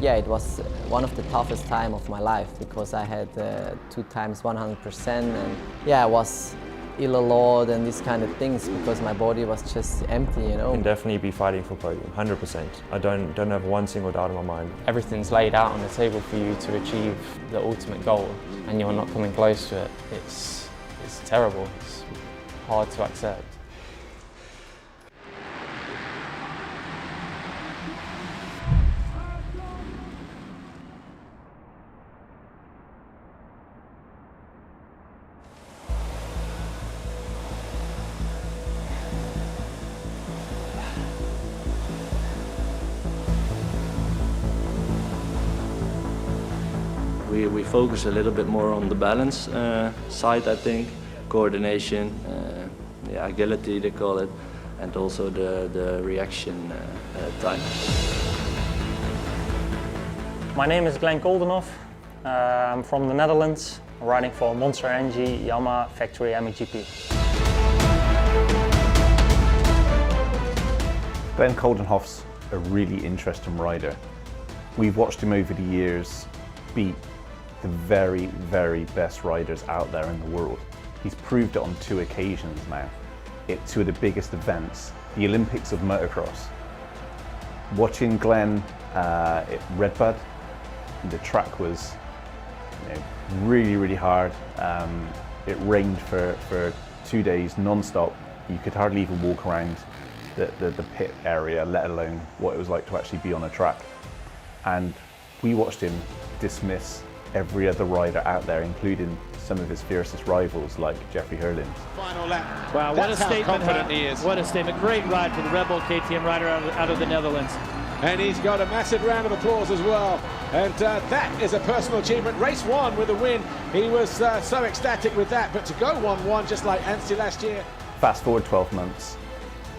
Yeah, it was one of the toughest time of my life because I had 2 times 100% and yeah, I was ill a lot and these kind of things because my body was just empty, you know. I can definitely be fighting for podium, 100%. I don't have one single doubt in my mind. Everything's laid out on the table for you to achieve the ultimate goal and you're not coming close to it. It's terrible, it's hard to accept. We focus a little bit more on the balance side, I think, coordination, yeah, agility they call it, and also the reaction time. My name is Glenn Koldenhoff. I'm from the Netherlands, riding for Monster Energy Yamaha Factory MXGP. Glenn Koldenhoff's a really interesting rider. We've watched him over the years beat the very, very best riders out there in the world. He's proved it on 2 occasions now. It's 2 of the biggest events, the Olympics of motocross. Watching Glenn at Redbud, the track was really, really hard. It rained for 2 days non-stop. You could hardly even walk around the pit area, let alone what it was like to actually be on a track. And we watched him dismiss every other rider out there, including some of his fiercest rivals like Jeffrey Herlings. Final lap. Wow, what a statement! Confident he is. What a statement! Great ride for the Red Bull KTM rider out of the Netherlands. And he's got a massive round of applause as well. And that is a personal achievement. Race 1 with a win. He was so ecstatic with that. But to go 1-1 just like Anstey last year. Fast forward 12 months,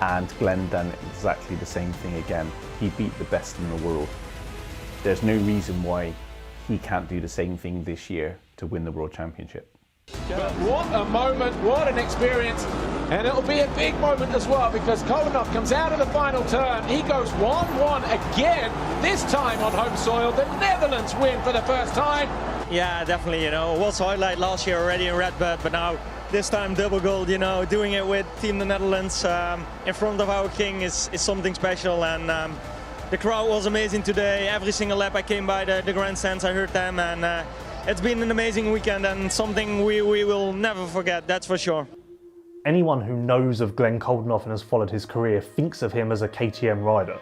and Glenn done exactly the same thing again. He beat the best in the world. There's no reason why he can't do the same thing this year to win the World Championship. But what a moment, what an experience. And it'll be a big moment as well because Koldenhoff comes out of the final turn. He goes 1-1 again, this time on home soil. The Netherlands win for the first time. Yeah, definitely, you know, it was highlight last year already in Redbud, but now this time double gold, you know, doing it with Team the Netherlands in front of our king is something special. And the crowd was amazing today. Every single lap I came by the grandstands, I heard them, and it's been an amazing weekend and something we will never forget, that's for sure. Anyone who knows of Glenn Koldenhoff and has followed his career thinks of him as a KTM rider.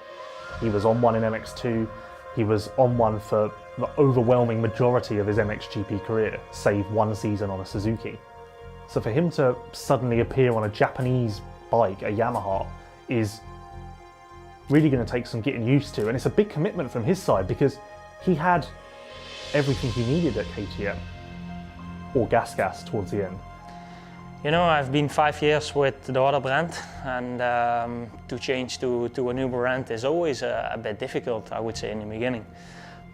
He was on one in MX2, he was on one for the overwhelming majority of his MXGP career, save 1 season on a Suzuki. So for him to suddenly appear on a Japanese bike, a Yamaha, is really going to take some getting used to, and it's a big commitment from his side because he had everything he needed at KTM, or Gas towards the end. You know, I've been 5 years with the other brand, and to change to a new brand is always a bit difficult, I would say, in the beginning.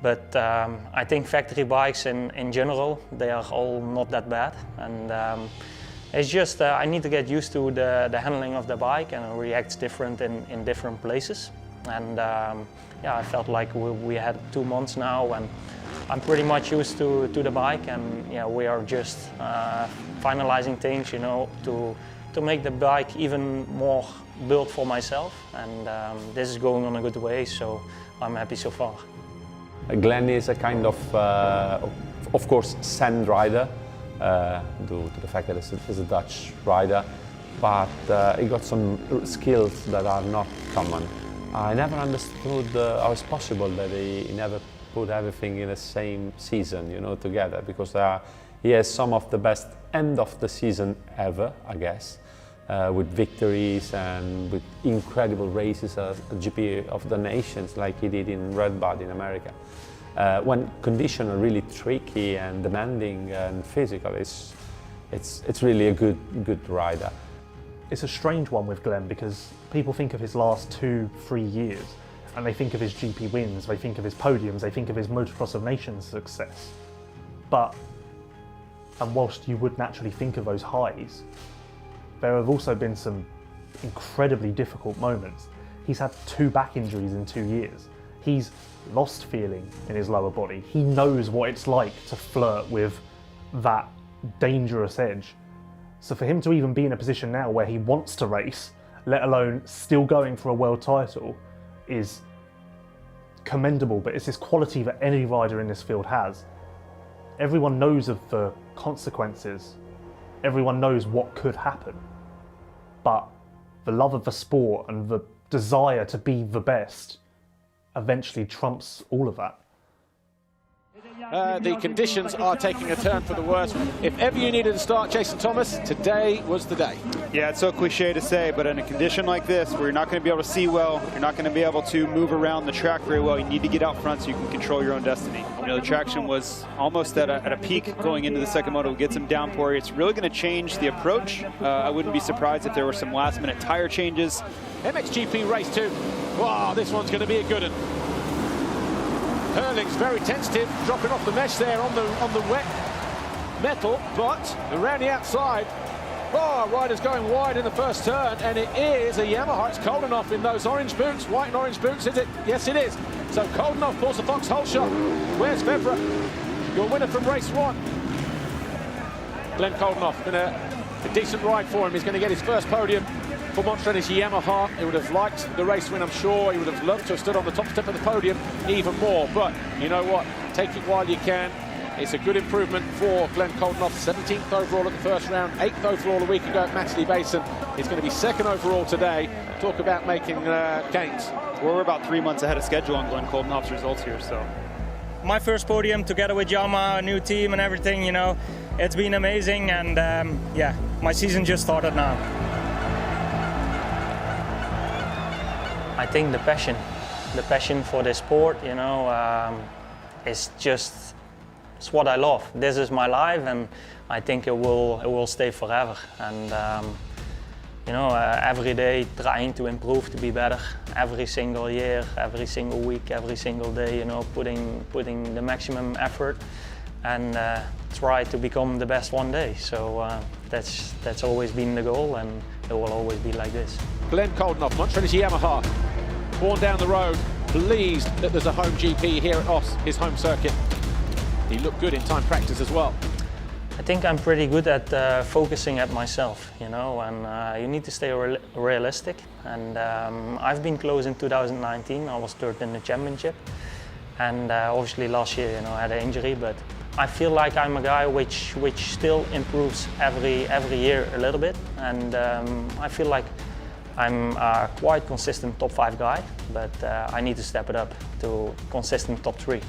But I think factory bikes in general, they are all not that bad, and it's just I need to get used to the handling of the bike, and it reacts different in different places. And yeah, I felt like we had 2 months now, and I'm pretty much used to the bike, and yeah, we are just finalizing things, you know, to make the bike even more built for myself. And this is going on a good way, so I'm happy so far. Glenn is a kind of course, sand rider, due to the fact that he's a Dutch rider, but he got some skills that are not common. I never understood how it's possible that he never put everything in the same season, you know, together, because he has some of the best end of the season ever, I guess, with victories and with incredible races at GP of the Nations, like he did in Redbud in America. When conditions are really tricky and demanding and physical, it's really a good rider. It's a strange one with Glenn because people think of his last 2-3 years and they think of his GP wins, they think of his podiums, they think of his Motocross of Nations success. And whilst you would naturally think of those highs, there have also been some incredibly difficult moments. He's had 2 back injuries in 2 years. He's lost feeling in his lower body. He knows what it's like to flirt with that dangerous edge. So for him to even be in a position now where he wants to race, let alone still going for a world title, is commendable, but it's this quality that any rider in this field has. Everyone knows of the consequences. Everyone knows what could happen. But the love of the sport and the desire to be the best eventually trumps all of that. The conditions are taking a turn for the worse. If ever you needed to start, Jason Thomas, today was the day. Yeah, it's so cliche to say, but in a condition like this, where you're not going to be able to see well, you're not going to be able to move around the track very well, you need to get out front so you can control your own destiny. You know, the traction was almost at a peak going into the second moto. Get some downpour. It's really going to change the approach. I wouldn't be surprised if there were some last-minute tire changes. MXGP race 2. Wow, this one's going to be a good one. Hurling's very tentative, dropping off the mesh there on the wet metal, but around the outside, oh, rider's going wide in the first turn, and it is a Yamaha. It's cold enough in those orange boots, white and orange boots, is it? Yes, it is. So cold enough pulls the Fox hole shot. Where's Febvre? Your winner from race 1. Glenn Koldenoff, been a decent ride for him. He's going to get his first podium for Monster Energy Yamaha. He would have liked the race win, I'm sure. He would have loved to have stood on the top step of the podium even more. But you know what? Take it while you can. It's a good improvement for Glenn Koldenoff. 17th overall at the first round, 8th overall a week ago at Matterley Basin. He's going to be 2nd overall today. Talk about making gains. We're about 3 months ahead of schedule on Glenn Koldenoff's results here, so. My first podium together with Yamaha, a new team and everything, you know, it's been amazing, and yeah, my season just started now. I think the passion for the sport, you know, is just, it's what I love. This is my life, and I think it will stay forever. And you know, every day trying to improve, to be better. Every single year, every single week, every single day, you know, putting the maximum effort, and try to become the best one day. So that's always been the goal, and it will always be like this. Glenn Koldenoff, Monster Energy Yamaha, born down the road, pleased that there's a home GP here at Os, his home circuit. He looked good in time practice as well. I think I'm pretty good at focusing at myself, you know, and you need to stay realistic. And I've been close in 2019. I was 3rd in the championship, and obviously last year, you know, I had an injury. But I feel like I'm a guy which still improves every year a little bit, and I feel like I'm a quite consistent top 5 guy, but I need to step it up to consistent top 3.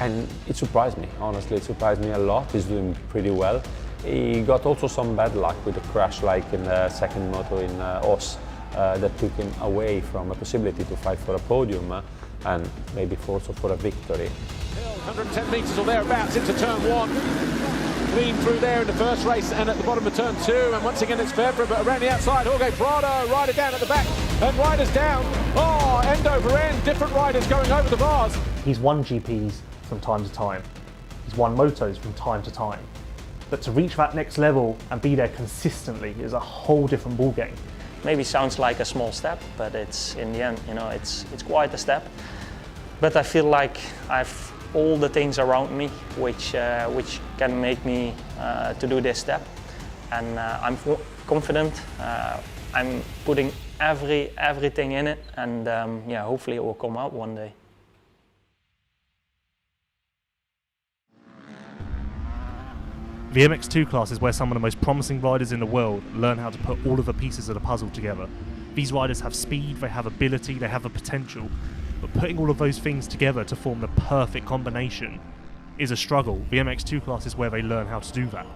And it surprised me, honestly, it surprised me a lot. He's doing pretty well. He got also some bad luck with a crash like in the second moto in Os that took him away from a possibility to fight for a podium and maybe also for a victory. 110 metres or thereabouts into turn 1. Clean through there in the first race and at the bottom of turn 2, and once again it's Febvre, but around the outside, Jorge Prado, rider down at the back, and riders down. Oh, end over end, different riders going over the bars. He's won GPs from time to time. He's won motos from time to time. But to reach that next level and be there consistently is a whole different ballgame. Maybe sounds like a small step, but it's in the end, you know, it's quite a step. But I feel like I've all the things around me which can make me to do this step, and I'm confident. I'm putting everything in it, and yeah, hopefully it will come out one day. The MX2 class is where some of the most promising riders in the world learn how to put all of the pieces of the puzzle together. These riders have speed, they have ability, they have the potential, but putting all of those things together to form the perfect combination is a struggle. The MX2 class is where they learn how to do that.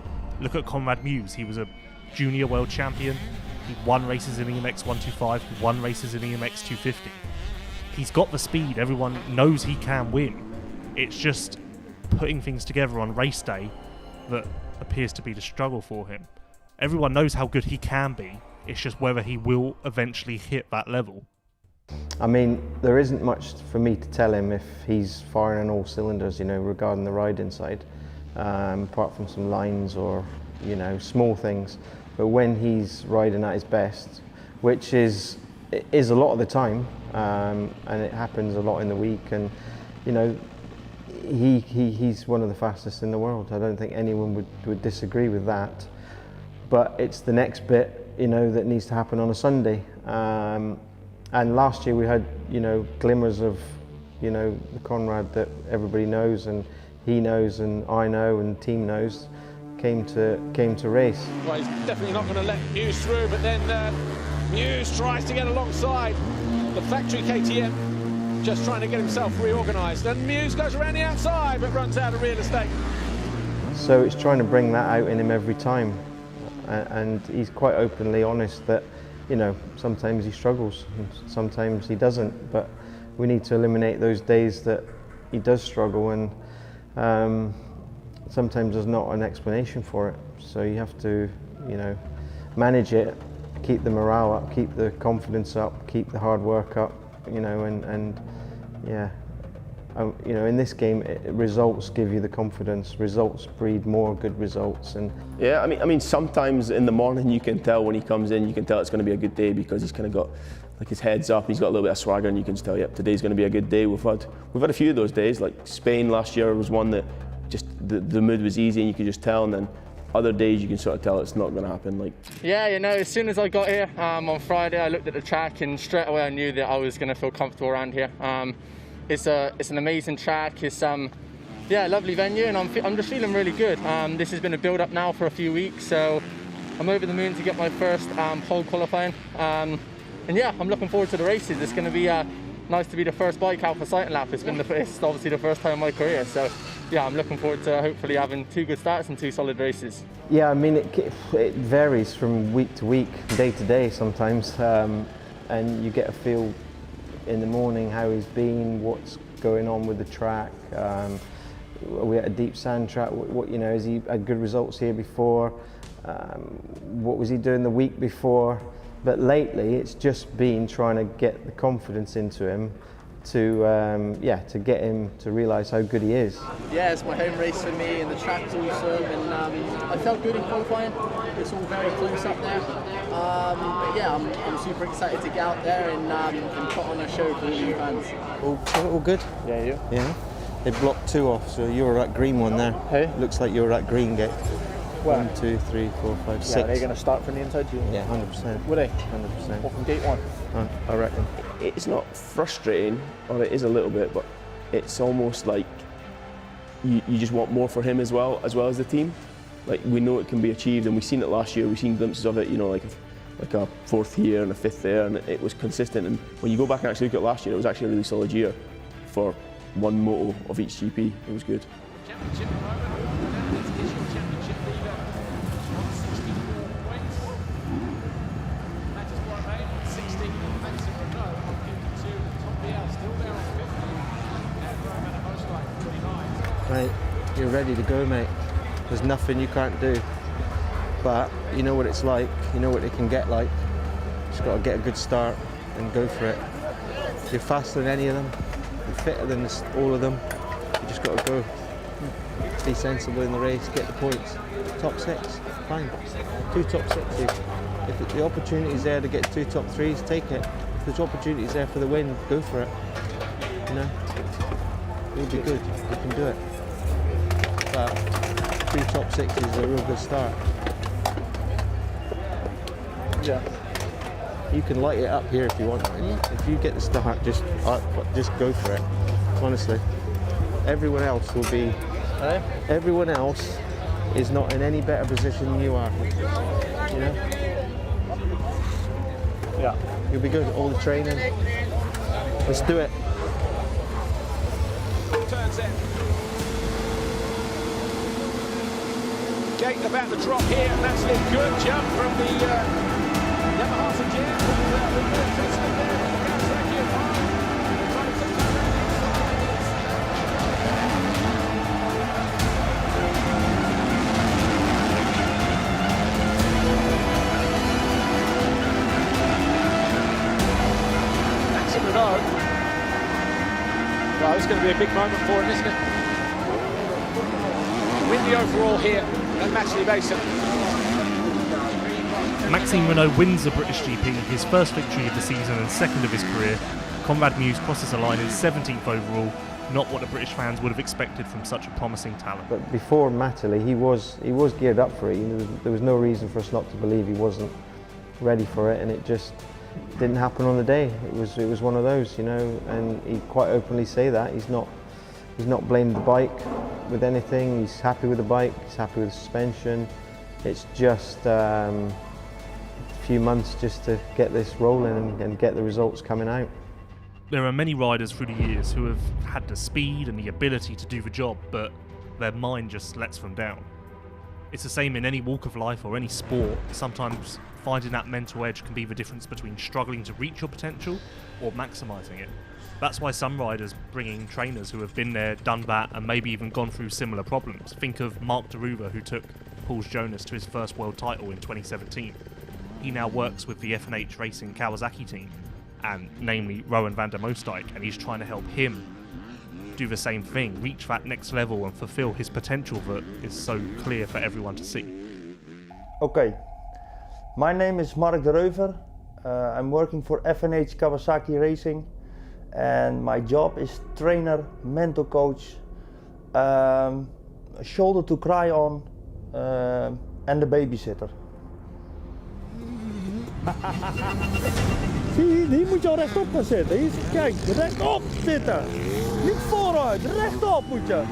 Look at Conrad Mewse. He was a junior world champion. He won races in the EMX 125, he won races in the EMX 250. He's got the speed, everyone knows he can win. It's just putting things together on race day that appears to be the struggle for him. Everyone knows how good he can be, it's just whether he will eventually hit that level. I mean, there isn't much for me to tell him if he's firing on all cylinders, you know, regarding the riding side, apart from some lines or, you know, small things. But when he's riding at his best, which is it is a lot of the time, and it happens a lot in the week. And you know, he's one of the fastest in the world. I don't think anyone would disagree with that. But it's the next bit, you know, that needs to happen on a Sunday. And last year we had, you know, glimmers of, you know, the Conrad that everybody knows, and he knows, and I know, and the team knows, came to race. Well, he's definitely not going to let Muse through, but then Muse tries to get alongside the factory KTM, just trying to get himself reorganised. And Muse goes around the outside, but runs out of real estate. So it's trying to bring that out in him every time. And he's quite openly honest that, you know, sometimes he struggles, and sometimes he doesn't, but we need to eliminate those days that he does struggle, and sometimes there's not an explanation for it. So you have to, you know, manage it, keep the morale up, keep the confidence up, keep the hard work up, you know, and yeah. You know, in this game, results give you the confidence. Results breed more good results. And yeah, I mean, sometimes in the morning you can tell when he comes in, you can tell it's going to be a good day because he's kind of got like his head's up, he's got a little bit of swagger, and you can just tell, yep, today's going to be a good day. We've had a few of those days. Like Spain last year was one that just the mood was easy, and you could just tell. And then other days you can sort of tell it's not going to happen. Like yeah, you know, as soon as I got here on Friday, I looked at the track, and straight away I knew that I was going to feel comfortable around here. It's an amazing track. It's yeah, lovely venue, and I'm just feeling really good. This has been a build up now for a few weeks, so I'm over the moon to get my first pole qualifying. And yeah, I'm looking forward to the races. It's going to be nice to be the first bike out for sight and lap. It's obviously the first time in my career, so yeah, I'm looking forward to hopefully having 2 good starts and 2 solid races. yeah, I mean, it varies from week to week, day to day sometimes, and you get a feel in the morning how he's been, what's going on with the track. We had a deep sand track. What you know, has he had good results here before? What was he doing the week before? But lately, it's just been trying to get the confidence into him to get him to realise how good he is. Yeah, it's my home race for me, and the track's awesome, and I felt good in qualifying. It's all very close up there. But yeah, I'm super excited to get out there and put on a show for all you fans. All good? Yeah, you? Yeah. They blocked 2 off, so you were that green one there. Hey? Looks like you were that green gate. Where? 1, 2, 3, 4, 5, 6. Yeah, are they going to start from the inside? Yeah, 100%. Were they? 100%. Or from gate 1? I reckon. It's not frustrating, or it is a little bit, but it's almost like you just want more for him as well as the team. Like, we know it can be achieved, and we've seen it last year. We've seen glimpses of it, you know, like a 4th here and a 5th there, and it was consistent. And when you go back and actually look at last year, it was actually a really solid year for one moto of each GP. It was good. Mate, you're ready to go, mate. There's nothing you can't do. But you know what it's like, you know what it can get like. Just got to get a good start and go for it. You're faster than any of them, you're fitter than all of them. You just got to go. Be sensible in the race, get the points. Top 6, fine. 2 top 6s. If the opportunity's there to get 2 top 3s, take it. If there's opportunities there for the win, go for it. You know? You'll be good, you can do it. But 2 top 6s is a real good start. Yeah. You can light it up here if you want. If you get the start, just go for it. Honestly, everyone else will be. Everyone else is not in any better position than you are. You know. Yeah. You'll be good. All the training. Let's do it. Turns in. Gate about to drop here, and that's a good jump from the Yamaha's again. That's in the know. Well, it's going to be a big moment for him, isn't it? Win the overall here at Matchley Basin. Maxime Renault wins the British GP, his first victory of the season and second of his career. Conrad Mewse crosses the line in 17th overall, not what the British fans would have expected from such a promising talent. But before Matterley, he was geared up for it. There was no reason for us not to believe he wasn't ready for it, and it just didn't happen on the day. It was one of those, you know, and he quite openly say that. He's not blamed the bike with anything. He's happy with the bike, he's happy with the suspension. It's just a few months just to get this rolling and get the results coming out. There are many riders through the years who have had the speed and the ability to do the job, but their mind just lets them down. It's the same in any walk of life or any sport. Sometimes finding that mental edge can be the difference between struggling to reach your potential or maximising it. That's why some riders bring in trainers who have been there, done that, and maybe even gone through similar problems. Think of Mark Deruva, who took Paul Jonas to his first world title in 2017. He now works with the F&H Racing Kawasaki team, and namely Rowan van der Moosdijk, and he's trying to help him do the same thing, reach that next level and fulfill his potential that is so clear for everyone to see. Okay, my name is Mark de Reuver. I'm working for F&H Kawasaki Racing, and my job is trainer, mental coach, a shoulder to cry on, and the babysitter. Zie, hier moet je al rechtop gaan zitten. Hier, kijk, rechtop zitten. Niet vooruit, rechtop moet je.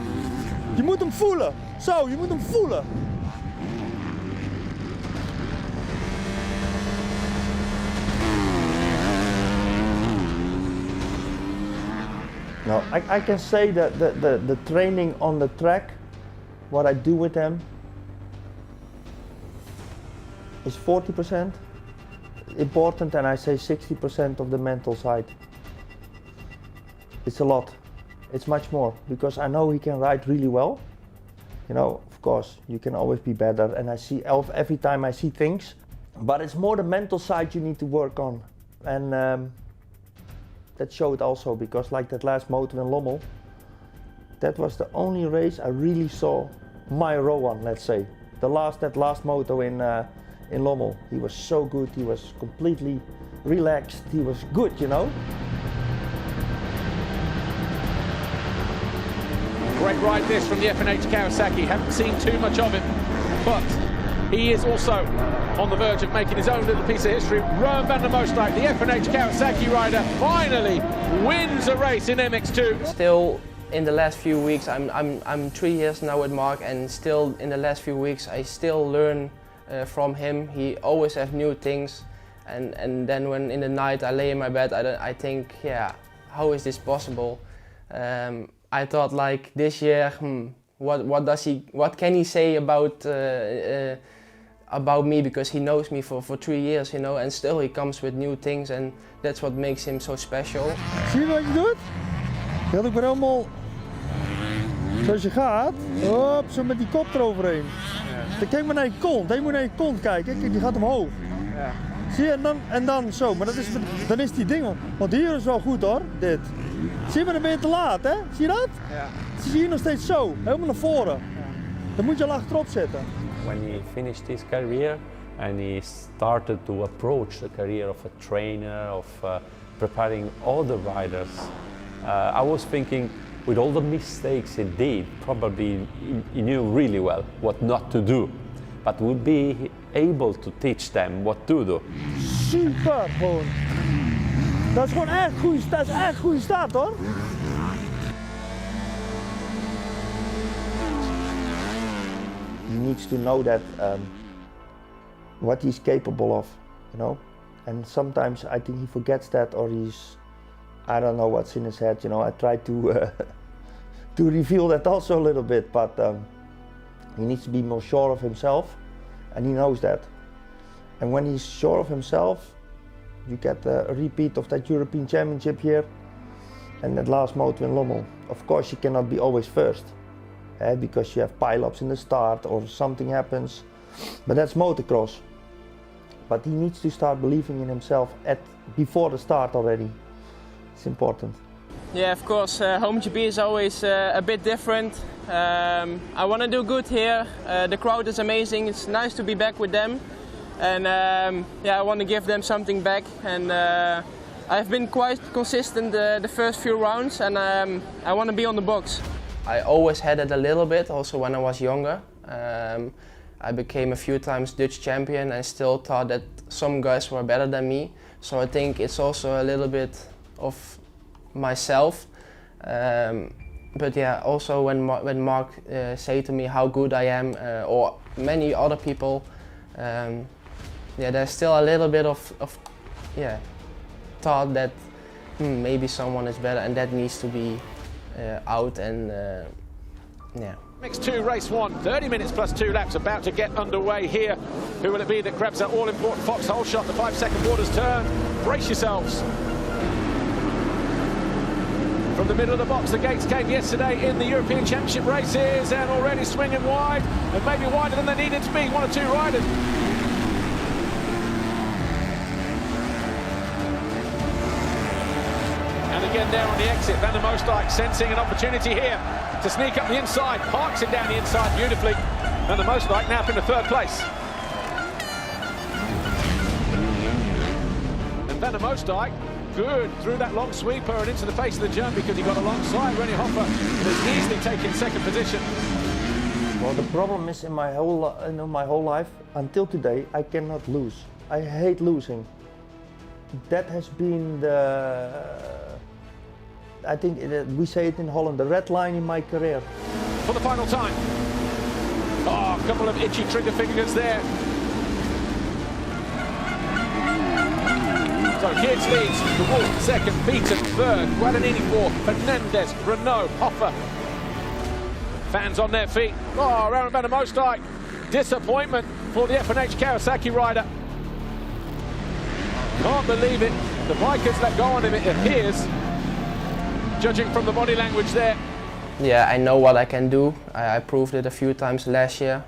Je moet hem voelen. Zo, je moet hem voelen. No, I can say that the training on the track, what I do with them, is 40% important, and I say 60% of the mental side. It's a lot. It's much more, because I know he can ride really well. You know, of course, you can always be better, and I see every time I see things, but it's more the mental side you need to work on. And that showed also, because like that last moto in Lommel, that was the only race I really saw my Rowan, let's say. That last moto in Lommel. He was so good, he was completely relaxed, he was good, you know. Great ride this from the F&H Kawasaki. Haven't seen too much of it, but he is also on the verge of making his own little piece of history. Rowan van der Moosdijk, the F&H Kawasaki rider, finally wins a race in MX2. Still in the last few weeks, I'm 3 years now with Mark, and still in the last few weeks I still learn from him. He always has new things, and then when in the night I lay in my bed, I think, yeah, how is this possible? I thought, like, this year, what can he say about me, because he knows me for 3 years, you know, and still he comes with new things, and that's what makes him so special. Zie je wat je doet? Je gaat ook weer helemaal zoals je gaat. Hop, zo met die kop eroverheen. Dan kijk maar naar je kont. Je moet naar je kont kijken. Kijk, die gaat omhoog. Ja. Zie je, en dan zo. Maar dan is die ding. Want hier is wel goed hoor, dit. Zie je, maar dan ben je te laat, hè? Zie je dat? Ja. Zie je hier nog steeds zo, helemaal naar voren. Ja. Dan moet je al achterop zitten. When he finished his career and he started to approach the career of a trainer, of preparing other riders, I was thinking, with all the mistakes he did, probably he knew really well what not to do, but would be able to teach them what to do. Super, gewoon. Dat is gewoon echt goede staat hoor. He needs to know that what he's capable of, you know. And sometimes I think he forgets that, or I don't know what's in his head, you know. I try to to reveal that also a little bit, but he needs to be more sure of himself, and he knows that. And when he's sure of himself, you get a repeat of that European Championship here and that last moto in Lommel. Of course, you cannot be always first, because you have pile-ups in the start or something happens, but that's motocross. But he needs to start believing in himself before the start already. It's important. Yeah, of course, home GP is always a bit different. I want to do good here. The crowd is amazing. It's nice to be back with them. and yeah, I want to give them something back. And I've been quite consistent the first few rounds, and I want to be on the box. I always had it a little bit, also when I was younger. I became a few times Dutch champion and still thought that some guys were better than me. So I think it's also a little bit of myself. But yeah, also when Mark say to me how good I am, or many other people, yeah, there's still a little bit of yeah, thought that maybe someone is better, and that needs to be out. And yeah. Next 2, race 1, 30 minutes plus 2 laps about to get underway here. Who will it be that grabs that all-important foxhole shot? The 5-second waters turn. Brace yourselves. From the middle of the box, the gates came yesterday in the European Championship races, and already swinging wide, and maybe wider than they needed to be. 1 or 2 riders. And again there on the exit, Van der Moosdijk sensing an opportunity here to sneak up the inside, parks it down the inside beautifully. Van der Moosdijk now up into 3rd place. And Van der Moosdijk, good through that long sweeper and into the face of the jump, because he got alongside Rennie Hoffer, has easily taken 2nd position. Well, the problem is in my whole life until today, I cannot lose. I hate losing. That has been I think we say it in Holland, the red line in my career. For the final time. Oh, a couple of itchy trigger fingers there. So Geerts leads, De Wolf 2nd, Beaton 3rd, Guadagnini 4th, Fernandez, Renault, Hoffer. Fans on their feet. Oh, Aaron Van der Moosdijk. Disappointment for the FNH Kawasaki rider. Can't believe it. The bike has let go on him, it appears, judging from the body language there. Yeah, I know what I can do. I proved it a few times last year.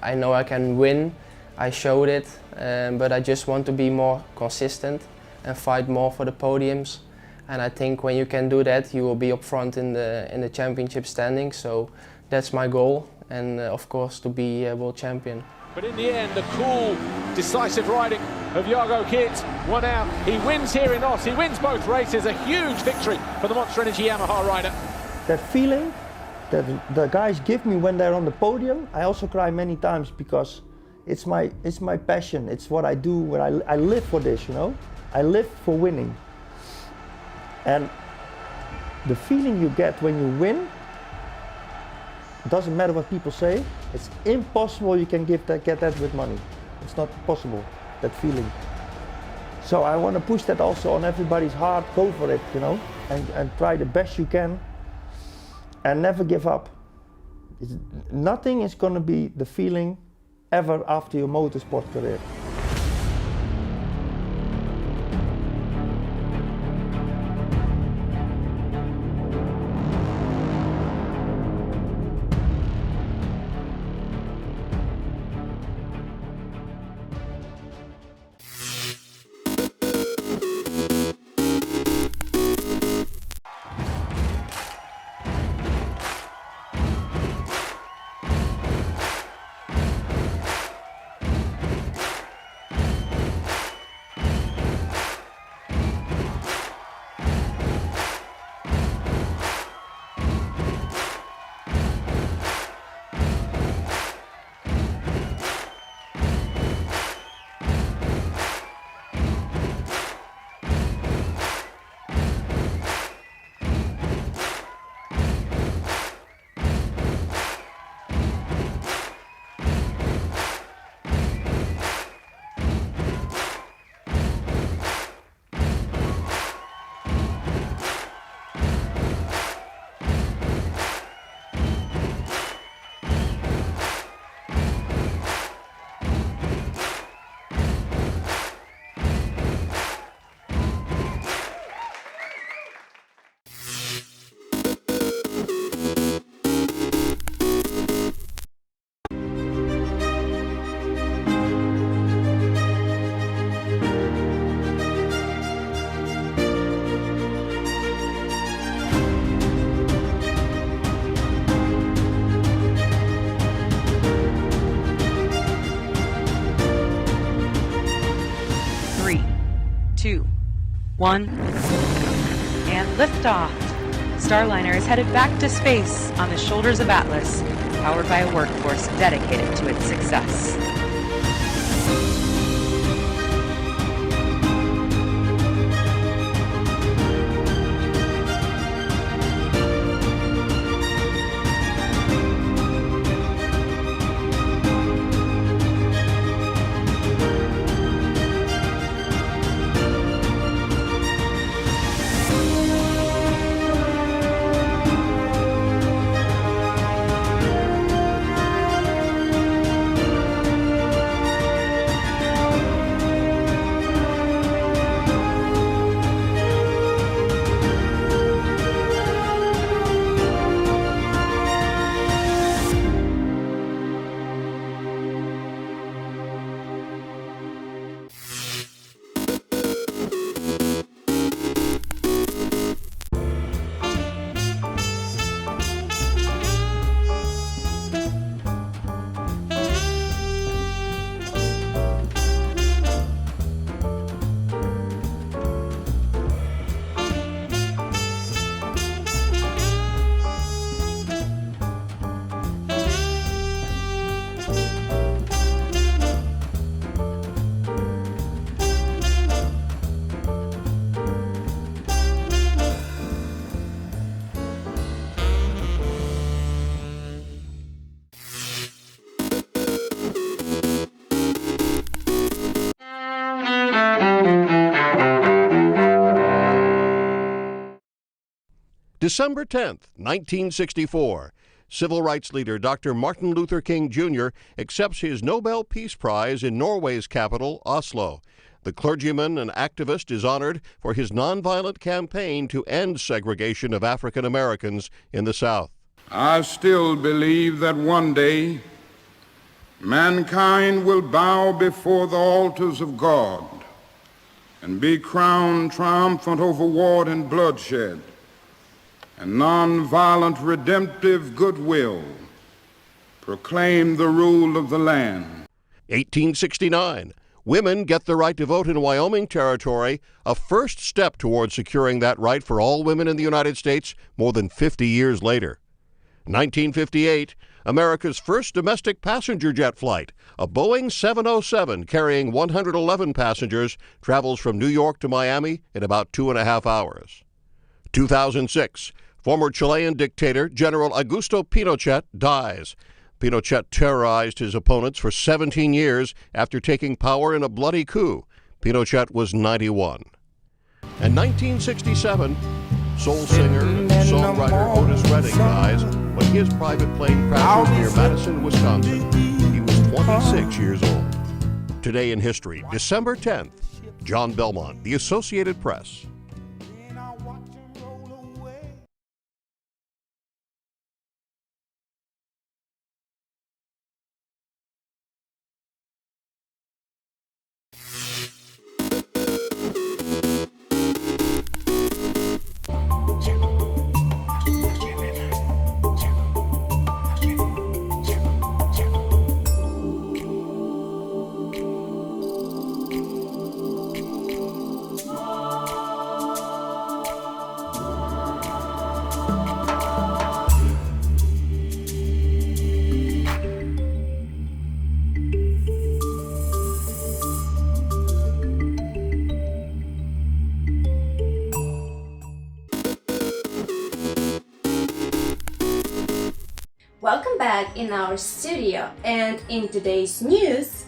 I know I can win. I showed it, but I just want to be more consistent and fight more for the podiums. And I think when you can do that, you will be up front in the championship standing. So that's my goal, and of course to be a world champion. But in the end, the cool, decisive riding of Jago Geerts won out. He wins here in Os. He wins both races. A huge victory for the Monster Energy Yamaha rider. That feeling that the guys give me when they're on the podium, I also cry many times, because it's my passion. It's what I do. When I live for this, you know. I live for winning. And the feeling you get when you win, doesn't matter what people say, it's impossible you can get that with money. It's not possible, that feeling. So I want to push that also on everybody's heart. Go for it, you know, and try the best you can, and never give up. Nothing is going to be the feeling ever after your motorsport career. 1, and liftoff. Starliner is headed back to space on the shoulders of Atlas, powered by a workforce dedicated to its success. December 10th, 1964. Civil rights leader Dr. Martin Luther King Jr. accepts his Nobel Peace Prize in Norway's capital, Oslo. The clergyman and activist is honored for his nonviolent campaign to end segregation of African Americans in the South. I still believe that one day mankind will bow before the altars of God and be crowned triumphant over war and bloodshed, and nonviolent redemptive goodwill proclaim the rule of the land. 1869. Women get the right to vote in Wyoming Territory, a first step toward securing that right for all women in the United States more than 50 years later. 1958. America's first domestic passenger jet flight, a Boeing 707 carrying 111 passengers, travels from New York to Miami in about 2.5 hours. 2006. Former Chilean dictator General Augusto Pinochet dies. Pinochet terrorized his opponents for 17 years after taking power in a bloody coup. Pinochet was 91. And 1967, soul singer and songwriter Otis Redding dies when his private plane crashes near Madison, Wisconsin. He was 26 years old. Today in history, December 10th, John Belmont, The Associated Press. Welcome back in our studio, and in today's news,